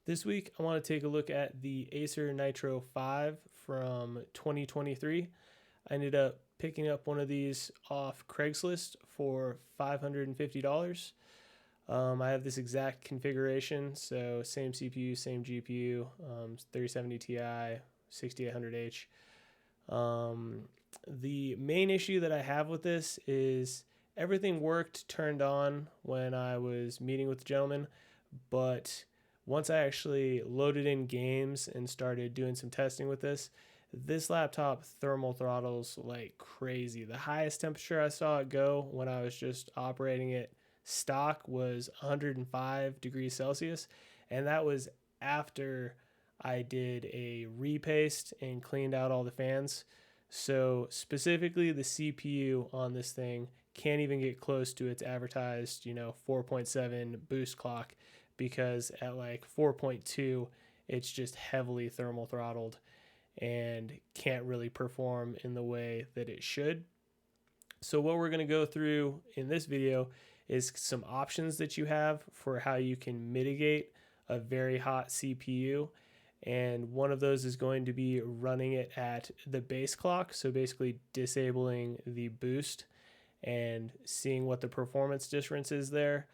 This week, I want to take a look at the Acer Nitro 5 from 2023. I ended up picking up one of these off Craigslist for $550. I have this exact configuration, so same CPU, same GPU, 3070 Ti, 6800H. The main issue that I have with this is everything worked turned on when I was meeting with the gentleman, but once I actually loaded in games and started doing some testing with this laptop thermal throttles like crazy. The highest temperature I saw it go when I was just operating it stock was 105 degrees Celsius, and that was after I did a repaste and cleaned out all the fans. So specifically the CPU on this thing can't even get close to its advertised, 4.7 boost clock, because at like 4.2 it's just heavily thermal throttled and can't really perform in the way that it should. So what we're going to go through in this video is some options that you have for how you can mitigate a very hot CPU, and one of those is going to be running it at the base clock, so basically disabling the boost and seeing what the performance difference is there.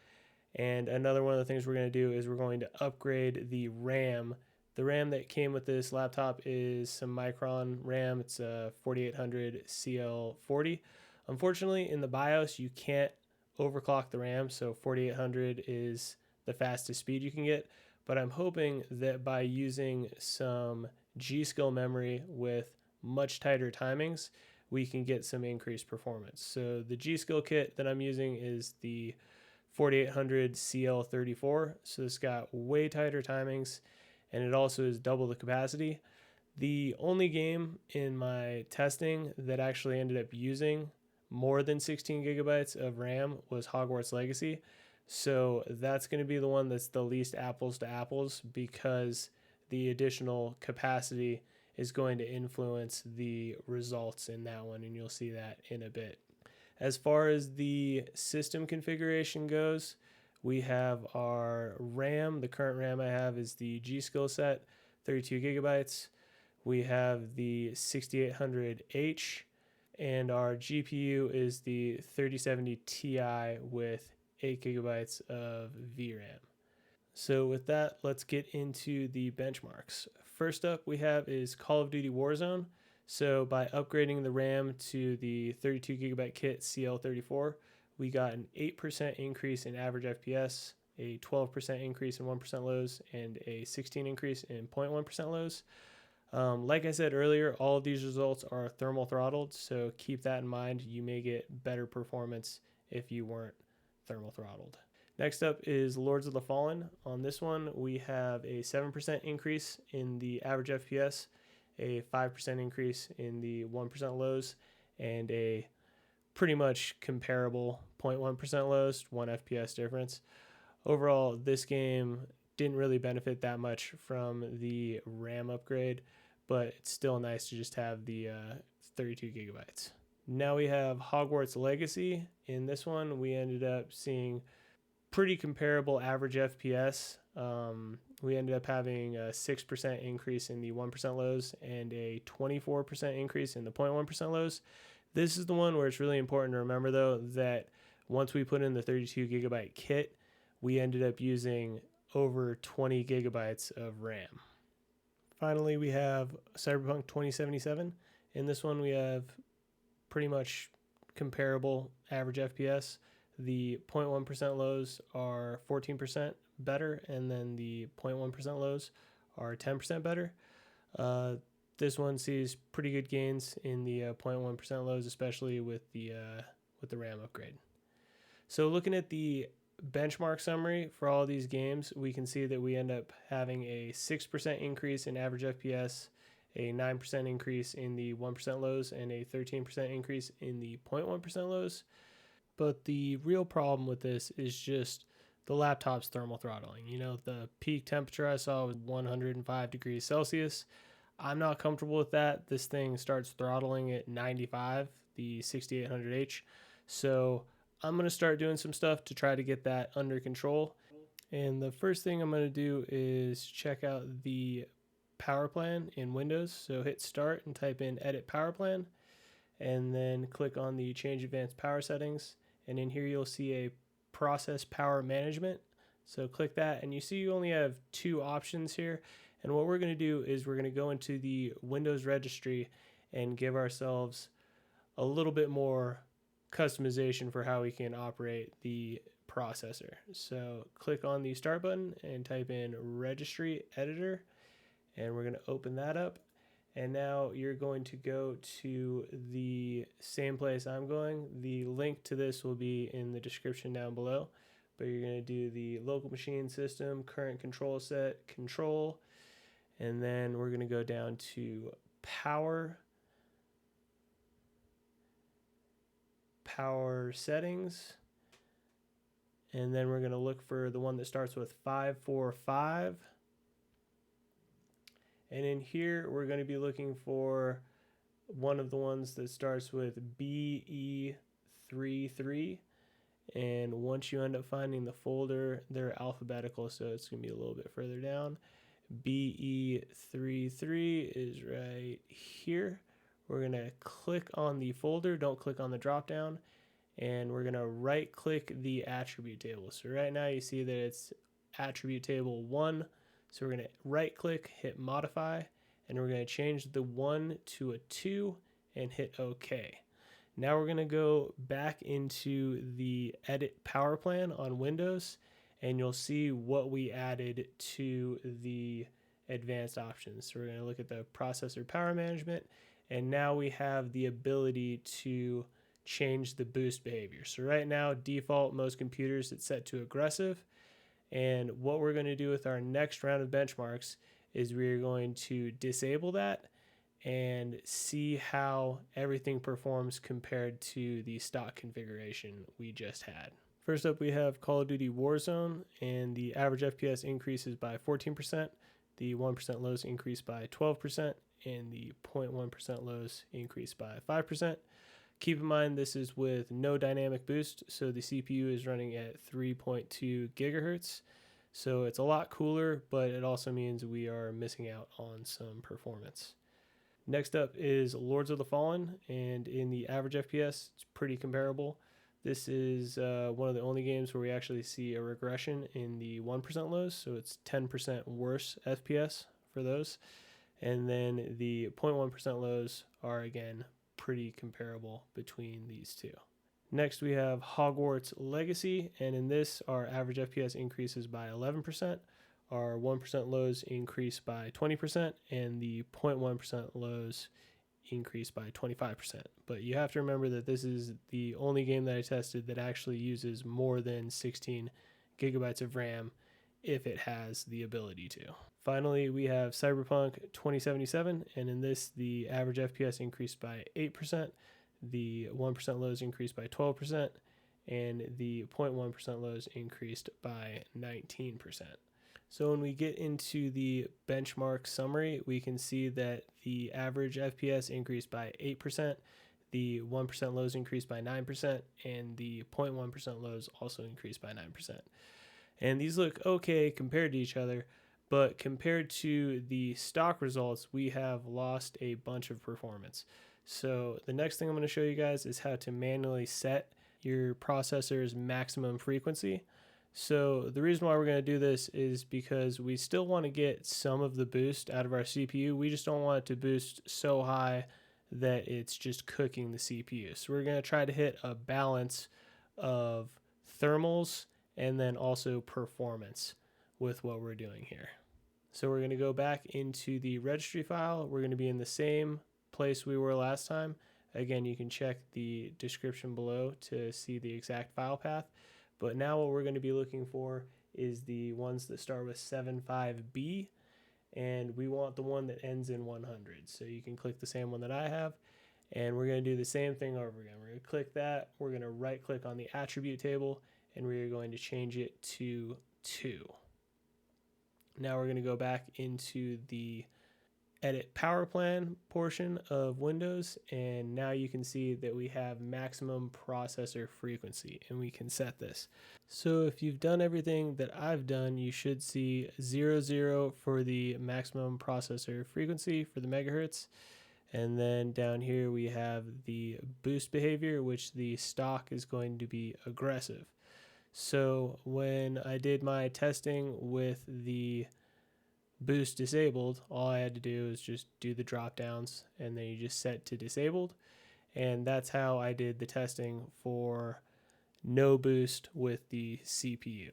And another one of the things we're going to do is we're going to upgrade the RAM. The RAM that came with this laptop is some Micron RAM. It's a 4800 CL40. Unfortunately, in the BIOS, you can't overclock the RAM, so 4800 is the fastest speed you can get. But I'm hoping that by using some G.SKILL memory with much tighter timings, we can get some increased performance. So the G.SKILL kit that I'm using is the 4800 CL34, so it's got way tighter timings, and it also is double the capacity. The only game in my testing that actually ended up using more than 16 gigabytes of RAM was Hogwarts Legacy, so that's going to be the one that's the least apples to apples, because the additional capacity is going to influence the results in that one, and you'll see that in a bit. As far as the system configuration goes, we have our RAM. The current RAM I have is the G.SKILL set, 32 gigabytes. We have the 6800H, and our GPU is the 3070 Ti with 8 gigabytes of VRAM. So with that, let's get into the benchmarks. First up we have is Call of Duty Warzone. So by upgrading the RAM to the 32 gigabyte kit CL34, we got an 8% increase in average FPS, a 12% increase in 1% lows, and a 16% increase in 0.1% lows. Like I said earlier, all of these results are thermal throttled, so keep that in mind. You may get better performance if you weren't thermal throttled. Next up is Lords of the Fallen. On this one, we have a 7% increase in the average FPS, a 5% increase in the 1% lows, and a pretty much comparable 0.1% lows, 1 FPS difference. Overall, this game didn't really benefit that much from the RAM upgrade, but it's still nice to just have the 32 gigabytes. Now we have Hogwarts Legacy. In this one, we ended up seeing pretty comparable average FPS. We ended up having a 6% increase in the 1% lows and a 24% increase in the 0.1% lows. This is the one where it's really important to remember, though, that once we put in the 32 gigabyte kit, we ended up using over 20 gigabytes of RAM. Finally, we have Cyberpunk 2077. In this one, we have pretty much comparable average FPS. The 0.1% lows are 14% better, and then the 0.1% lows are 10% better. This one sees pretty good gains in the 0.1% lows, especially with the RAM upgrade. So looking at the benchmark summary for all of these games, we can see that we end up having a 6% increase in average FPS, a 9% increase in the 1% lows, and a 13% increase in the 0.1% lows. But the real problem with this is just the laptop's thermal throttling. The peak temperature I saw was 105 degrees Celsius. I'm not comfortable with that. This thing starts throttling at 95, the 6800H. So I'm going to start doing some stuff to try to get that under control. And the first thing I'm going to do is check out the power plan in Windows. So hit start and type in edit power plan, and then click on the change advanced power settings. And in here you'll see a process power management. So click that, and you see you only have two options here. And what we're going to do is we're going to go into the Windows registry and give ourselves a little bit more customization for how we can operate the processor. So click on the start button and type in Registry Editor, and we're going to open that up. And now you're going to go to the same place I'm going. The link to this will be in the description down below, but you're going to do the local machine system, CurrentControlSet, control, and then we're going to go down to power settings, and then we're going to look for the one that starts with 545, and in here we're going to be looking for one of the ones that starts with BE33, and once you end up finding the folder, they're alphabetical, so it's going to be a little bit further down. BE33 is right here. We're going to click on the folder, don't click on the drop down, and we're going to right click the attribute table. So right now you see that it's attribute table 1. So we're going to right click, hit modify, and we're going to change the 1 to a 2 and hit OK. Now we're going to go back into the edit power plan on Windows, and you'll see what we added to the advanced options. So we're going to look at the processor power management, and now we have the ability to change the boost behavior. So right now, default, most computers, it's set to aggressive. And what we're going to do with our next round of benchmarks is we're going to disable that and see how everything performs compared to the stock configuration we just had. First up, we have Call of Duty Warzone, and the average FPS increases by 14%, the 1% lows increase by 12%, and the 0.1% lows increase by 5%. Keep in mind this is with no dynamic boost, so the CPU is running at 3.2 gigahertz. So it's a lot cooler, but it also means we are missing out on some performance. Next up is Lords of the Fallen, and in the average FPS, it's pretty comparable. This is one of the only games where we actually see a regression in the 1% lows, so it's 10% worse FPS for those. And then the 0.1% lows are, again, pretty comparable between these two. Next, we have Hogwarts Legacy, and in this, our average FPS increases by 11%, our 1% lows increase by 20%, and the 0.1% lows increase by 25%. But you have to remember that this is the only game that I tested that actually uses more than 16 gigabytes of RAM if it has the ability to. Finally, we have Cyberpunk 2077, and in this, the average FPS increased by 8%, the 1% lows increased by 12%, and the 0.1% lows increased by 19%. So when we get into the benchmark summary, we can see that the average FPS increased by 8%, the 1% lows increased by 9%, and the 0.1% lows also increased by 9%. And these look okay compared to each other, but compared to the stock results, we have lost a bunch of performance. So the next thing I'm going to show you guys is how to manually set your processor's maximum frequency. So the reason why we're going to do this is because we still want to get some of the boost out of our CPU. We just don't want it to boost so high that it's just cooking the CPU. So we're going to try to hit a balance of thermals and then also performance with what we're doing here. So we're going to go back into the registry file. We're going to be in the same place we were last time. Again, you can check the description below to see the exact file path. But now what we're going to be looking for is the ones that start with 75B, and we want the one that ends in 100. So you can click the same one that I have, and we're going to do the same thing over again. We're going to click that, we're going to right click on the attribute table, and we're going to change it to 2. Now we're going to go back into the edit power plan portion of Windows, and now you can see that we have maximum processor frequency, and we can set this. So if you've done everything that I've done, you should see 00 for the maximum processor frequency for the megahertz. And then down here we have the boost behavior, which the stock is going to be aggressive. So when I did my testing with the boost disabled, all I had to do is just do the drop downs, and then you just set to disabled. And that's how I did the testing for no boost with the CPU.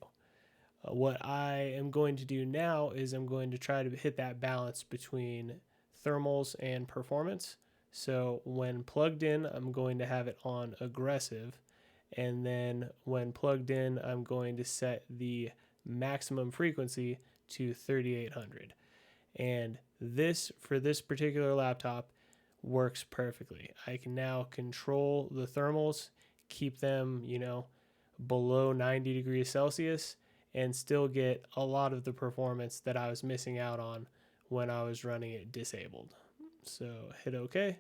What I am going to do now is I'm going to try to hit that balance between thermals and performance. So when plugged in, I'm going to have it on aggressive, and then when plugged in, I'm going to set the maximum frequency to 3800. And this, for this particular laptop, works perfectly. I can now control the thermals, keep them, below 90 degrees Celsius, and still get a lot of the performance that I was missing out on when I was running it disabled. So hit OK,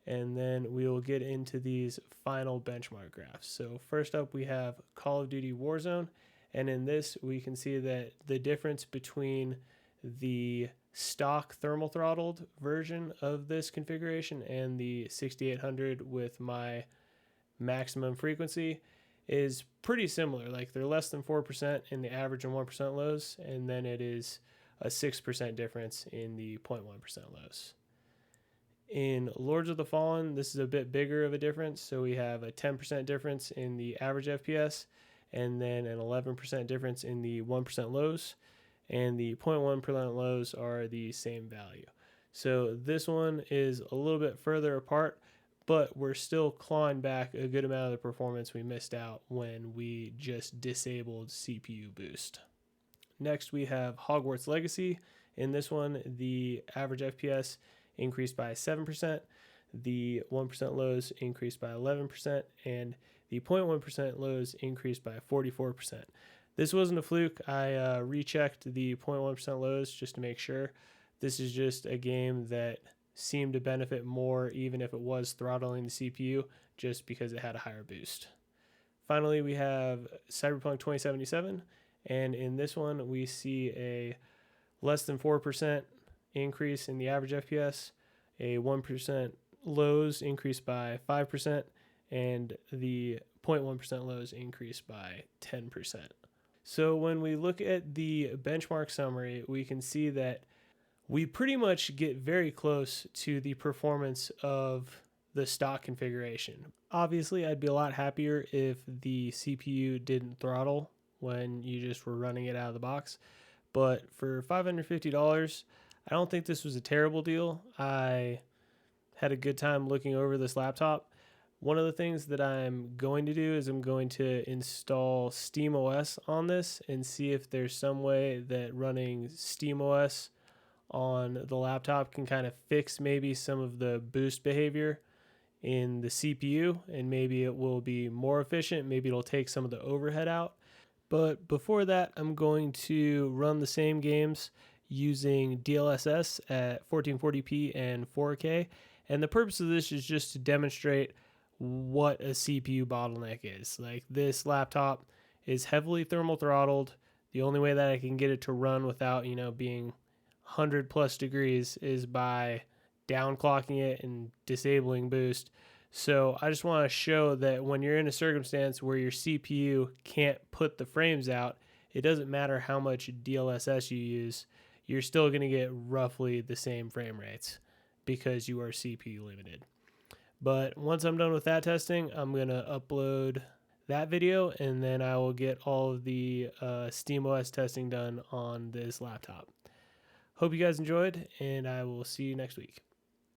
and then we will get into these final benchmark graphs. So first up, we have Call of Duty Warzone, and in this we can see that the difference between the stock thermal throttled version of this configuration and the 6800 with my maximum frequency is pretty similar. Like, they're less than 4% in the average and 1% lows, and then it is a 6% difference in the 0.1% lows. In Lords of the Fallen, this is a bit bigger of a difference. So we have a 10% difference in the average FPS, and then an 11% difference in the 1% lows, and the 0.1% lows are the same value. So this one is a little bit further apart, but we're still clawing back a good amount of the performance we missed out when we just disabled CPU boost. Next, we have Hogwarts Legacy. In this one, the average FPS increased by 7%, the 1% lows increased by 11%, and the 0.1% lows increased by 44%. This wasn't a fluke. I rechecked the 0.1% lows just to make sure. This is just a game that seemed to benefit more even if it was throttling the CPU, just because it had a higher boost. Finally, we have Cyberpunk 2077, and in this one we see a less than 4% increase in the average FPS, a 1% lows increased by 5%, and the 0.1% lows increased by 10%. So when we look at the benchmark summary, we can see that we pretty much get very close to the performance of the stock configuration. Obviously, I'd be a lot happier if the CPU didn't throttle when you just were running it out of the box. But for $550, I don't think this was a terrible deal. I had a good time looking over this laptop. One of the things that I'm going to do is I'm going to install SteamOS on this and see if there's some way that running SteamOS on the laptop can kind of fix maybe some of the boost behavior in the CPU, and maybe it will be more efficient. Maybe it'll take some of the overhead out. But before that, I'm going to run the same games using DLSS at 1440p and 4K. And the purpose of this is just to demonstrate what a CPU bottleneck is. Like, this laptop is heavily thermal throttled. The only way that I can get it to run without, being 100 plus degrees is by downclocking it and disabling boost. So I just want to show that when you're in a circumstance where your CPU can't put the frames out, it doesn't matter how much DLSS you use, you're still going to get roughly the same frame rates because you are CPU limited. But once I'm done with that testing, I'm going to upload that video, and then I will get all of the SteamOS testing done on this laptop. Hope you guys enjoyed, and I will see you next week.